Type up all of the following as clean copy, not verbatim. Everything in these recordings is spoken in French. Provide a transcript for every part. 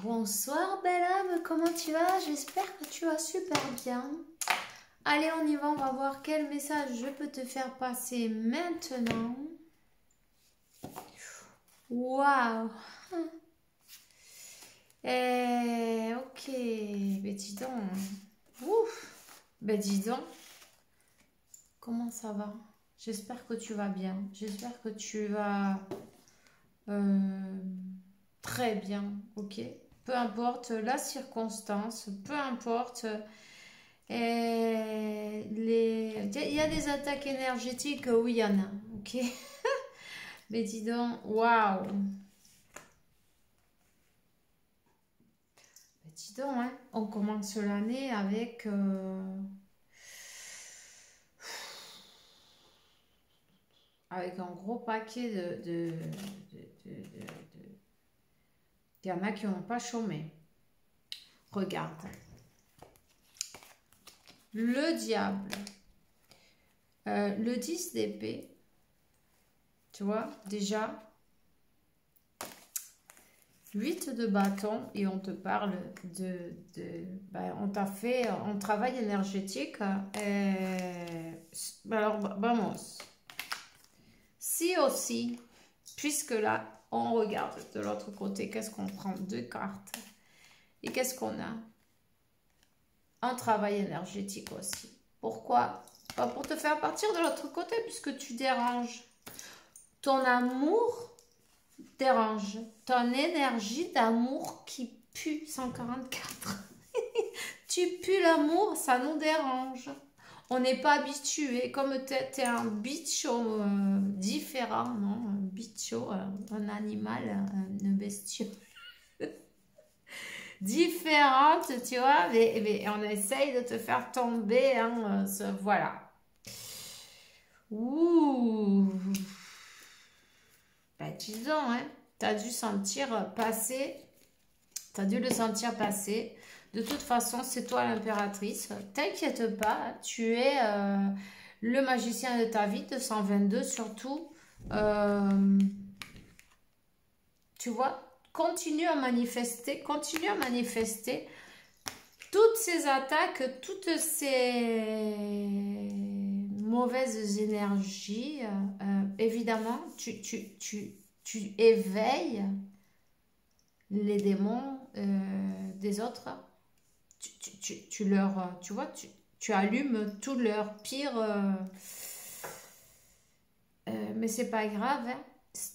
Bonsoir belle âme, comment tu vas? J'espère que tu vas super bien. Allez, on y va, on va voir quel message je peux te faire passer maintenant. Waouh! Ok, ben dis donc. Ouf! Ben dis donc, comment ça va? J'espère que tu vas bien. J'espère que tu vas euh, très bien, ok? Peu importe la circonstance, peu importe. Il y a des attaques énergétiques, oui, il y en a, ok? Mais dis donc, waouh! Mais dis donc, hein, on commence l'année avec un gros paquet Il y en a qui n'ont pas chômé. Regarde. Le diable. Le 10 d'épée. Tu vois, déjà, 8 de bâton et on te parle on t'a fait un travail énergétique. Alors, vamos. Si aussi, puisque là, on regarde de l'autre côté, qu'est-ce qu'on prend? Deux cartes. Et qu'est-ce qu'on a? Un travail énergétique aussi. Pourquoi? Pas pour te faire partir de l'autre côté, puisque tu déranges. Ton amour dérange. Ton énergie d'amour qui pue 144. Tu pues l'amour, ça nous dérange. On n'est pas habitué. Comme tu es un bicho différent, non? Un bicho, un animal, une bestiole différente, tu vois. Mais on essaye de te faire tomber. Hein, voilà. Ouh. Ben, disons, hein, tu as dû sentir passer. Tu as dû le sentir passer. De toute façon, c'est toi l'impératrice. T'inquiète pas, tu es le magicien de ta vie, 222 surtout. Euh, tu vois, continue à manifester toutes ces attaques, toutes ces mauvaises énergies. Évidemment, tu éveilles les démons des autres. Tu leur, tu vois, tu allumes tout leur pire, mais c'est pas grave, hein.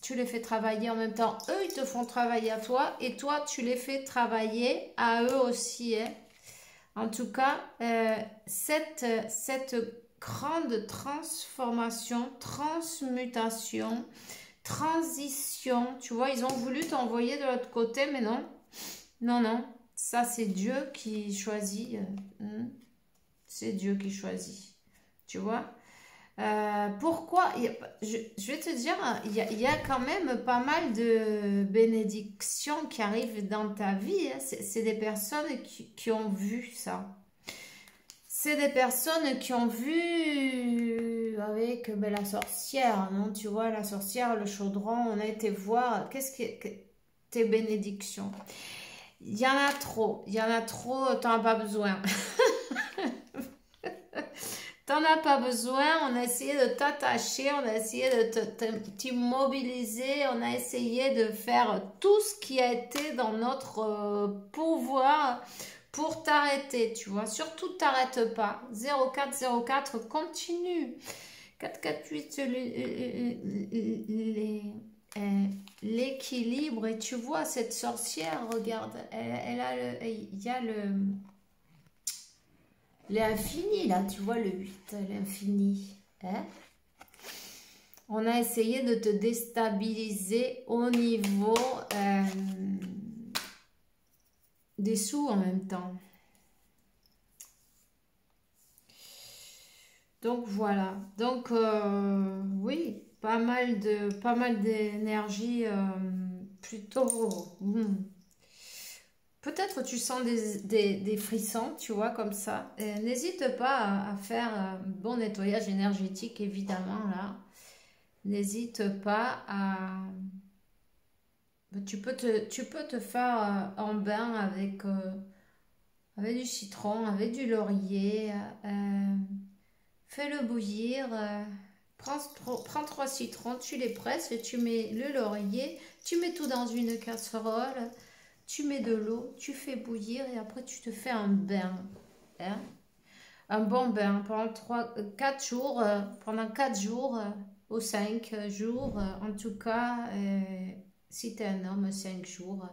Tu les fais travailler en même temps. Eux, ils te font travailler à toi et toi, tu les fais travailler à eux aussi, hein. En tout cas, cette grande transformation, transmutation, transition, tu vois, ils ont voulu t'envoyer de l'autre côté, mais non, non, non, ça c'est Dieu qui choisit. C'est Dieu qui choisit. Tu vois? Pourquoi? Je vais te dire, il y a quand même pas mal de bénédictions qui arrivent dans ta vie, hein. C'est des personnes qui ont vu ça. C'est des personnes qui ont vu avec la sorcière, non? Tu vois, la sorcière, le chaudron, on a été voir. Qu'est-ce que tes bénédictions? Il y en a trop. Il y en a trop, t'en as pas besoin. T'en as pas besoin, on a essayé de t'attacher, on a essayé de t'immobiliser, on a essayé de faire tout ce qui a été dans notre pouvoir pour t'arrêter, tu vois. Surtout, t'arrêtes pas. 0404, continue. 448, l'équilibre. Et tu vois, cette sorcière, regarde, il y a l'infini, là, tu vois le 8, l'infini. Hein? On a essayé de te déstabiliser au niveau des sous en même temps. Donc voilà. Donc oui, pas mal d'énergie plutôt. Peut-être tu sens des frissons, tu vois, comme ça. N'hésite pas à faire un bon nettoyage énergétique, évidemment, là. N'hésite pas Tu peux te faire un bain avec du citron, avec du laurier. Fais-le bouillir. Prends 3 citrons, tu les presses et tu mets le laurier. Tu mets tout dans une casserole. Tu mets de l'eau, tu fais bouillir et après tu te fais un bain. Hein? Un bon bain pendant 4 jours, pendant 4 jours ou 5 jours, en tout cas, si tu es un homme, 5 jours.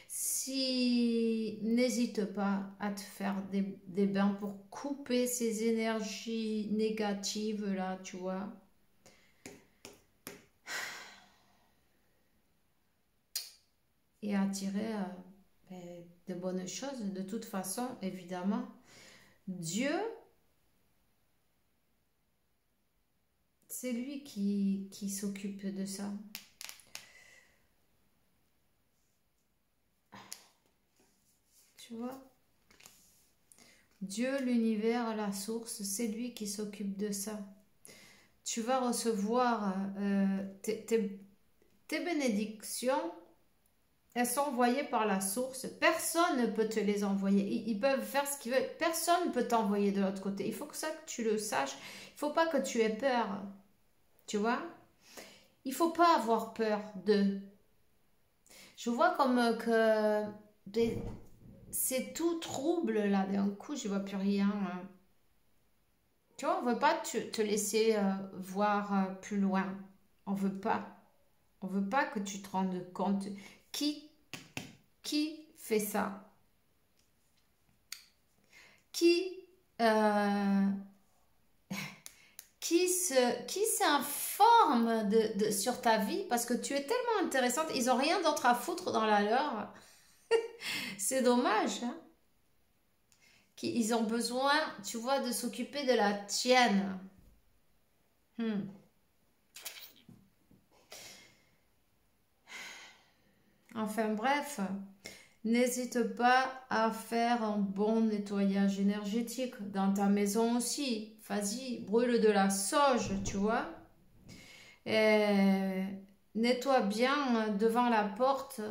Si n'hésite pas à te faire des bains pour couper ces énergies négatives là, tu vois. Et attirer de bonnes choses. De toute façon, évidemment, Dieu, c'est lui qui s'occupe de ça. Tu vois? Dieu, l'univers, la source, c'est lui qui s'occupe de ça. Tu vas recevoir tes bénédictions. Elles sont envoyées par la source. Personne ne peut te les envoyer. Ils peuvent faire ce qu'ils veulent. Personne ne peut t'envoyer de l'autre côté. Il faut que tu le saches. Il ne faut pas que tu aies peur. Tu vois? Il ne faut pas avoir peur d'eux. Je vois comme que c'est tout trouble là. D'un coup, je ne vois plus rien. Tu vois, on ne veut pas te laisser voir plus loin. On ne veut pas. On ne veut pas que tu te rendes compte. Qui fait ça? Qui s'informe sur ta vie parce que tu es tellement intéressante. Ils n'ont rien d'autre à foutre dans la leur. C'est dommage. Hein? Ils ont besoin, tu vois, de s'occuper de la tienne. Enfin bref, n'hésite pas à faire un bon nettoyage énergétique dans ta maison aussi. Vas-y, brûle de la sauge, tu vois. Et nettoie bien devant la porte.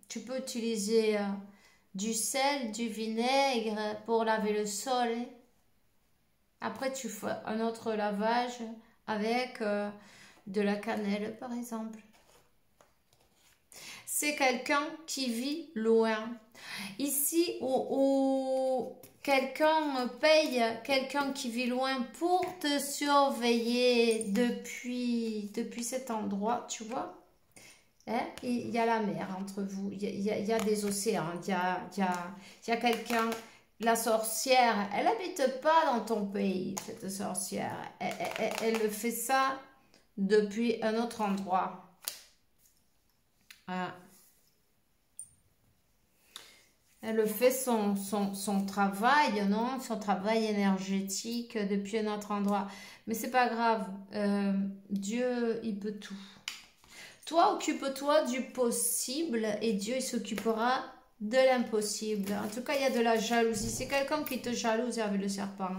Tu peux utiliser du sel, du vinaigre pour laver le sol. Après, tu fais un autre lavage avec de la cannelle, par exemple. C'est quelqu'un qui vit loin. Ici, où quelqu'un paye quelqu'un qui vit loin pour te surveiller depuis cet endroit, tu vois. Hein? Il y a la mer entre vous, il y a des océans, il y a quelqu'un, la sorcière, elle n'habite pas dans ton pays, cette sorcière. Elle fait ça depuis un autre endroit. Ah. Elle fait son travail, non? Son travail énergétique depuis un autre endroit. Mais c'est pas grave. Dieu, il peut tout. Toi, occupe-toi du possible et Dieu, il s'occupera de l'impossible. En tout cas, il y a de la jalousie. C'est quelqu'un qui te jalouse avec le serpent.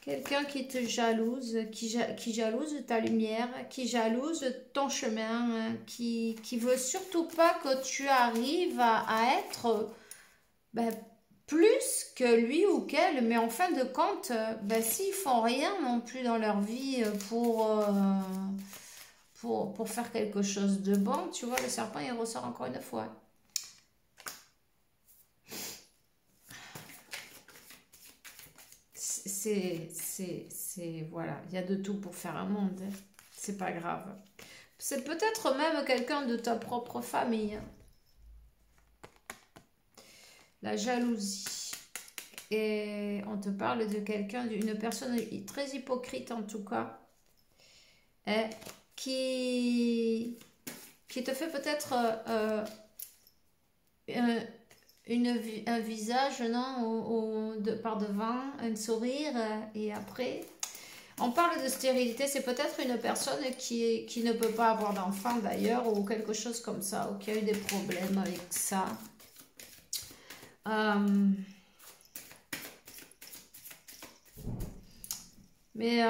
Quelqu'un qui te jalouse, qui jalouse ta lumière, qui jalouse ton chemin, qui veut surtout pas que tu arrives à être plus que lui ou qu'elle. Mais en fin de compte, s'ils font rien non plus dans leur vie pour faire quelque chose de bon, tu vois, le serpent, il ressort encore une fois. Voilà, il y a de tout pour faire un monde. Hein. C'est pas grave. C'est peut-être même quelqu'un de ta propre famille. Hein. La jalousie. Et on te parle de quelqu'un, d'une personne très hypocrite en tout cas. Qui te fait peut-être un visage, non, par devant, un sourire, et après, on parle de stérilité, c'est peut-être une personne qui ne peut pas avoir d'enfant d'ailleurs, ou quelque chose comme ça, ou qui a eu des problèmes avec ça. Mais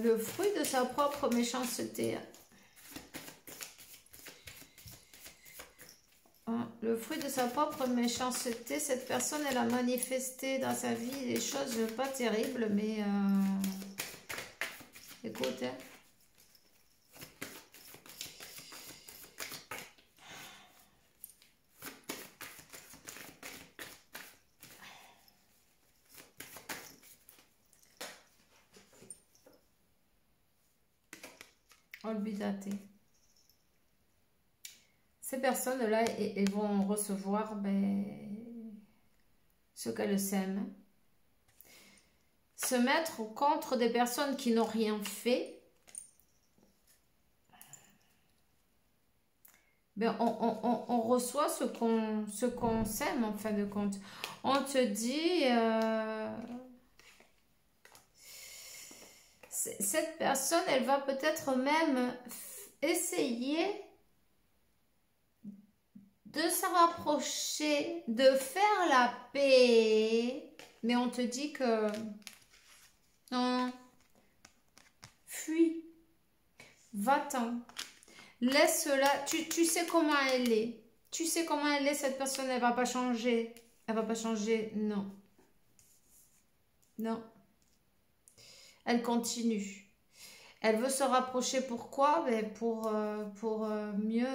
le fruit de sa propre méchanceté. Le fruit de sa propre méchanceté, cette personne, elle a manifesté dans sa vie des choses pas terribles, mais écoute, hein. Olbidate. Ces personnes-là, elles vont recevoir ce qu'elles s'aiment. Se mettre contre des personnes qui n'ont rien fait. On reçoit ce qu'on sème en fin de compte. On te dit... cette personne, elle va peut-être même essayer de se rapprocher, de faire la paix. Mais on te dit que non, fuis, va-t'en, laisse-la. Tu sais comment elle est. Tu sais comment elle est, cette personne, elle va pas changer. Elle va pas changer, non. Non. Elle continue. Elle veut se rapprocher, pourquoi? Pour mieux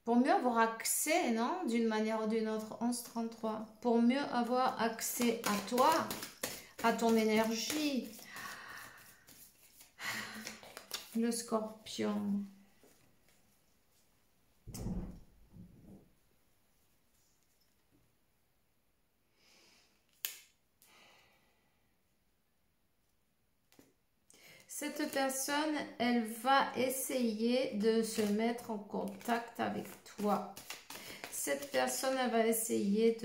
avoir accès, non? D'une manière ou d'une autre, 11-33. Pour mieux avoir accès à toi, à ton énergie. Le scorpion. Cette personne, elle va essayer de se mettre en contact avec toi. Cette personne, elle va essayer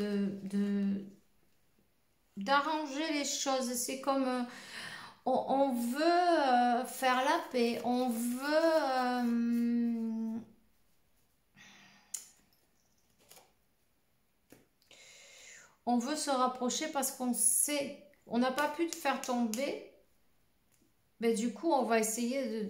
d'arranger les choses. C'est comme on veut faire la paix. On veut se rapprocher parce qu'on sait. On n'a pas pu te faire tomber. Mais du coup, on va essayer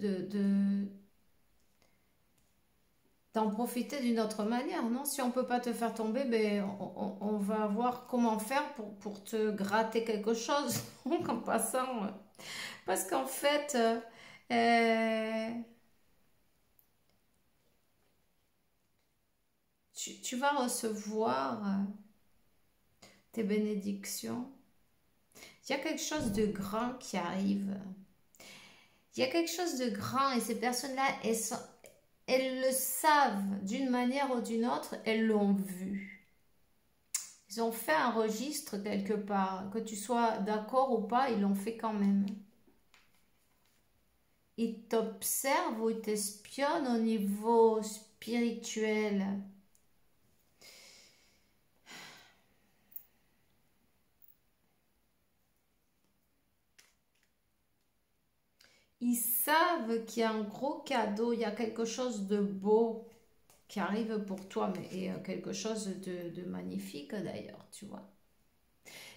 d'en profiter d'une autre manière, non? Si on ne peut pas te faire tomber, on va voir comment faire pour te gratter quelque chose en passant. Parce qu'en fait, tu vas recevoir tes bénédictions. Il y a quelque chose de grand qui arrive. Il y a quelque chose de grand et ces personnes-là, elles le savent d'une manière ou d'une autre, elles l'ont vu. Ils ont fait un registre quelque part, que tu sois d'accord ou pas, ils l'ont fait quand même. Ils t'observent ou ils t'espionnent au niveau spirituel. Ils savent qu'il y a un gros cadeau, il y a quelque chose de beau qui arrive pour toi, et quelque chose de magnifique d'ailleurs, tu vois.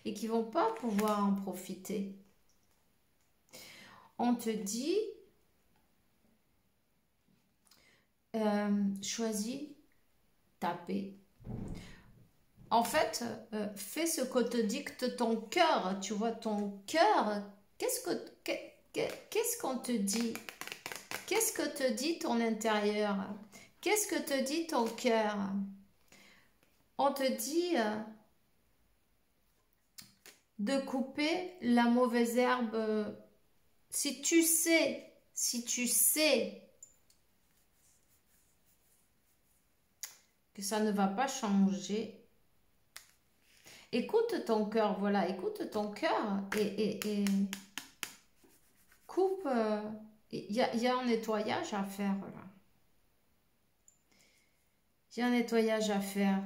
Et qui vont pas pouvoir en profiter. On te dit, choisis ta paix. En fait, fais ce que te dicte ton cœur, tu vois, ton cœur, qu'est-ce qu'on te dit? Qu'est-ce que te dit ton intérieur? Qu'est-ce que te dit ton cœur? On te dit de couper la mauvaise herbe. Si tu sais que ça ne va pas changer, écoute ton cœur, voilà, écoute ton cœur et coupe. Il y a un nettoyage à faire, là. Il y a un nettoyage à faire.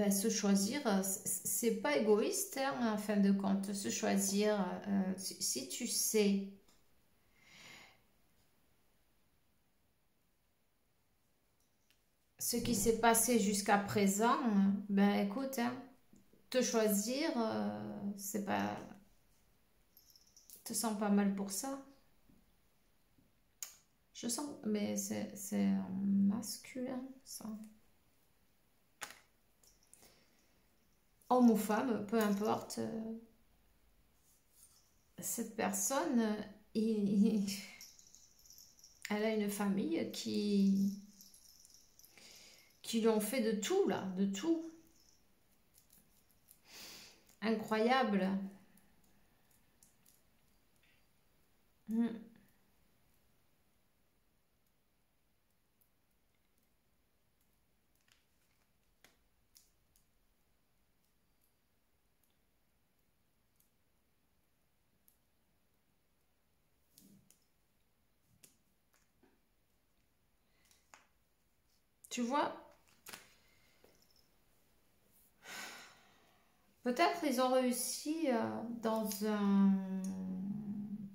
Se choisir, c'est pas égoïste, hein, en fin de compte. Se choisir, si tu sais ce qui s'est passé jusqu'à présent, écoute, hein, te choisir, c'est pas... te sens pas mal pour ça. Je sens, mais c'est masculin, ça. Homme ou femme, peu importe. Cette personne, elle a une famille qui lui ont fait de tout, là, de tout. Incroyable. Mm. Tu vois, peut-être ils ont réussi dans un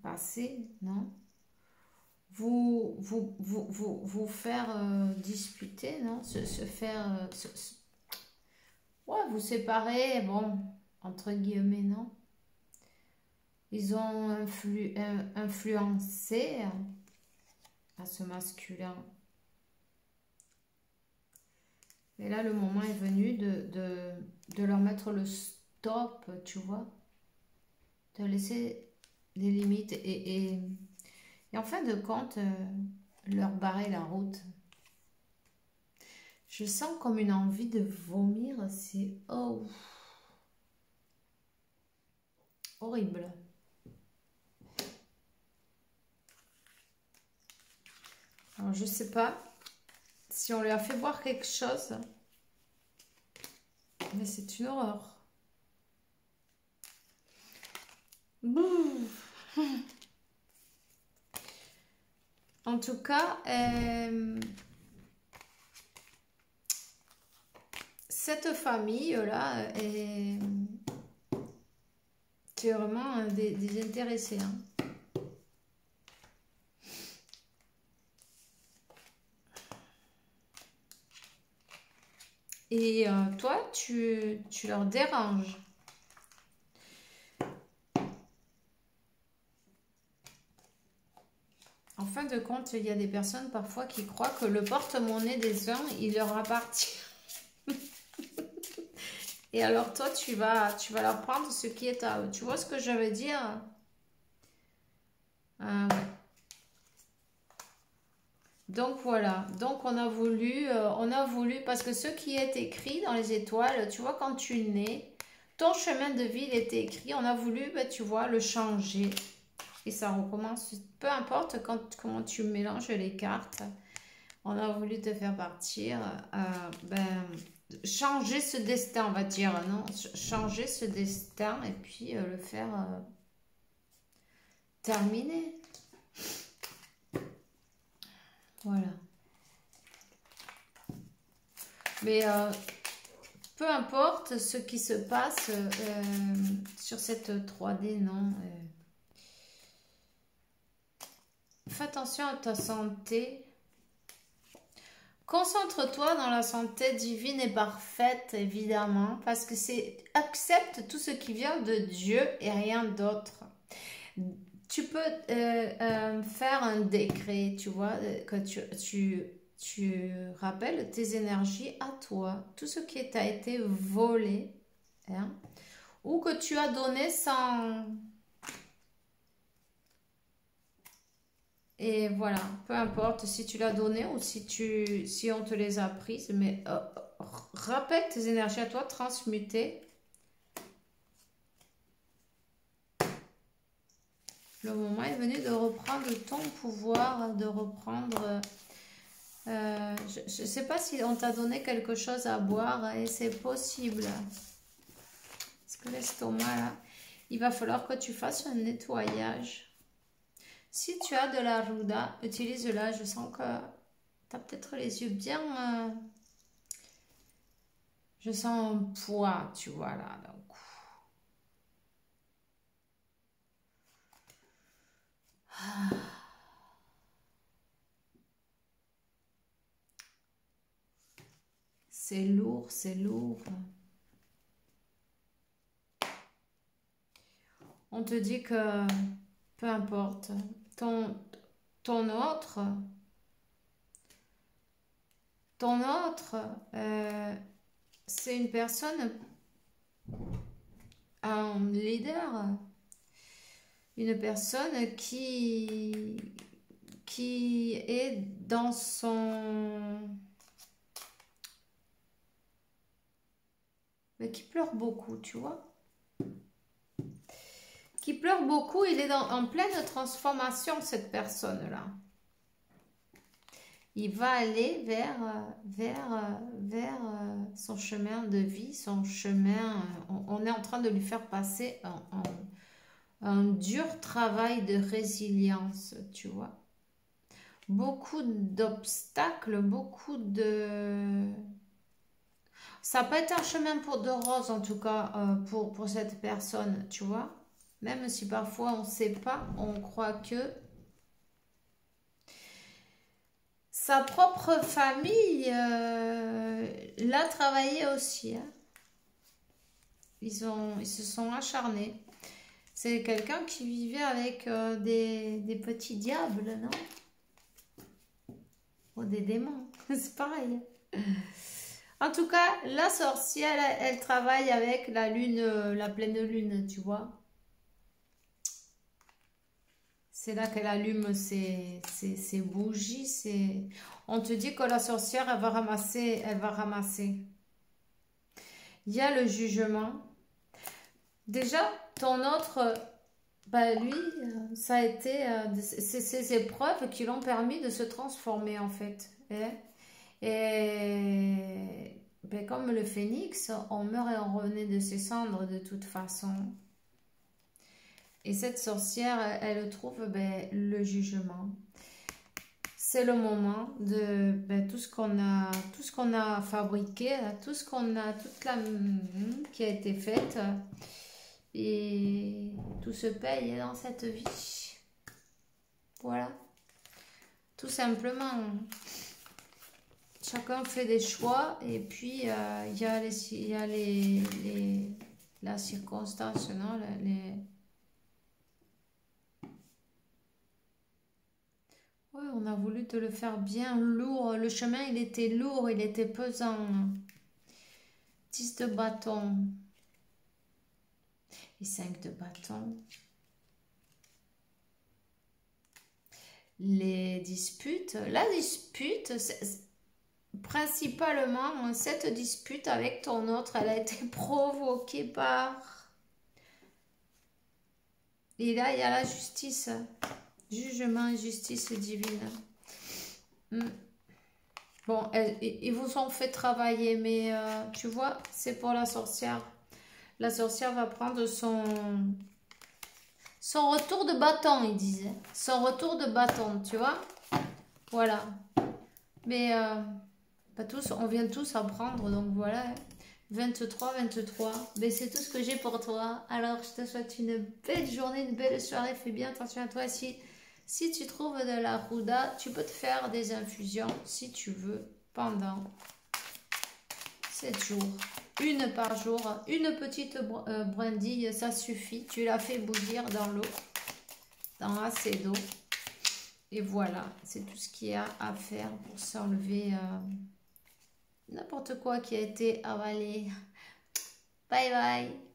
passé, non? Vous faire disputer, non? Se faire... ouais, vous séparer, bon, entre guillemets, non? Ils ont influencé à ce masculin. Et là, le moment est venu de leur mettre le stop, tu vois? De laisser des limites et en fin de compte, leur barrer la route. Je sens comme une envie de vomir, c'est oh, horrible. Alors, je sais pas si on lui a fait boire quelque chose, mais c'est une horreur. Bouh. En tout cas, cette famille-là c'est vraiment désintéressé. Hein. Et toi, tu leur déranges. En fin de compte, il y a des personnes parfois qui croient que le porte-monnaie des uns, il leur appartient. Et alors toi, tu vas leur prendre ce qui est à eux. Tu vois ce que je veux dire? Ouais. Donc voilà, donc on a voulu, parce que ce qui est écrit dans les étoiles, tu vois, quand tu nais, ton chemin de vie il est écrit, on a voulu, ben, tu vois, le changer. Et ça recommence, peu importe comment tu mélanges les cartes, on a voulu te faire partir, ben, changer ce destin, on va dire, non? Changer ce destin et puis le faire terminer. Voilà. Mais peu importe ce qui se passe sur cette 3D, non. Fais attention à ta santé. Concentre-toi dans la santé divine et parfaite, évidemment, parce que c'est accepte tout ce qui vient de Dieu et rien d'autre. Tu peux faire un décret, tu vois, que tu rappelles tes énergies à toi, tout ce qui t'a été volé, hein, ou que tu as donné sans... Et voilà, peu importe si tu l'as donné ou si on te les a prises, mais rappelle tes énergies à toi, transmuter. Le moment est venu de reprendre ton pouvoir, de reprendre... je ne sais pas si on t'a donné quelque chose à boire et c'est possible. Parce que l'estomac, là, il va falloir que tu fasses un nettoyage. Si tu as de la ruda, utilise-la. Je sens que tu as peut-être les yeux bien... je sens un poids, tu vois, là. Donc. C'est lourd, c'est lourd. On te dit que peu importe. Ton autre, c'est une personne, un leader, une personne qui est dans son... Mais qui pleure beaucoup, tu vois. Qui pleure beaucoup, il est en pleine transformation, cette personne-là. Il va aller vers son chemin de vie, son chemin... On est en train de lui faire passer un dur travail de résilience, tu vois. Beaucoup d'obstacles, beaucoup de... Ça peut être un chemin de rose, en tout cas, pour cette personne, tu vois. Même si parfois on ne sait pas, on croit que sa propre famille l'a travaillé aussi. Hein. Ils se sont acharnés. C'est quelqu'un qui vivait avec des petits diables, non? Ou des démons, c'est pareil. En tout cas, la sorcière, elle travaille avec la lune, la pleine lune, tu vois. C'est là qu'elle allume ses bougies. On te dit que la sorcière, elle va ramasser. Il y a le jugement. Déjà, ton autre, bah lui, ça a été c'est ces épreuves qui l'ont permis de se transformer en fait. Et ben, comme le phénix, on meurt et on revenait de ses cendres de toute façon. Et cette sorcière, elle trouve ben, le jugement. C'est le moment de ben, tout ce qu'on a fabriqué, toute la qui a été faite. Et tout se paye dans cette vie. Voilà. Tout simplement. Chacun fait des choix et puis il y a la circonstance, non? Ouais, on a voulu te le faire bien lourd. Le chemin, il était lourd, il était pesant. 10 de bâton. Et 5 de bâton. Les disputes. La dispute, principalement, cette dispute avec ton autre, elle a été provoquée par... Et là, il y a la justice. Jugement et justice divine. Bon, ils vous ont fait travailler, mais tu vois, c'est pour la sorcière. La sorcière va prendre son retour de bâton, il disait. Son retour de bâton, tu vois. Voilà. Mais pas tous, on vient tous apprendre, donc voilà. 23. Mais c'est tout ce que j'ai pour toi. Alors, je te souhaite une belle journée, une belle soirée. Fais bien attention à toi. Si tu trouves de la rouda, tu peux te faire des infusions, si tu veux, pendant 7 jours. Une par jour. Une petite brindille, ça suffit. Tu la fais bouillir dans l'eau, dans assez d'eau. Et voilà, c'est tout ce qu'il y a à faire pour s'enlever n'importe quoi qui a été avalé. Bye bye.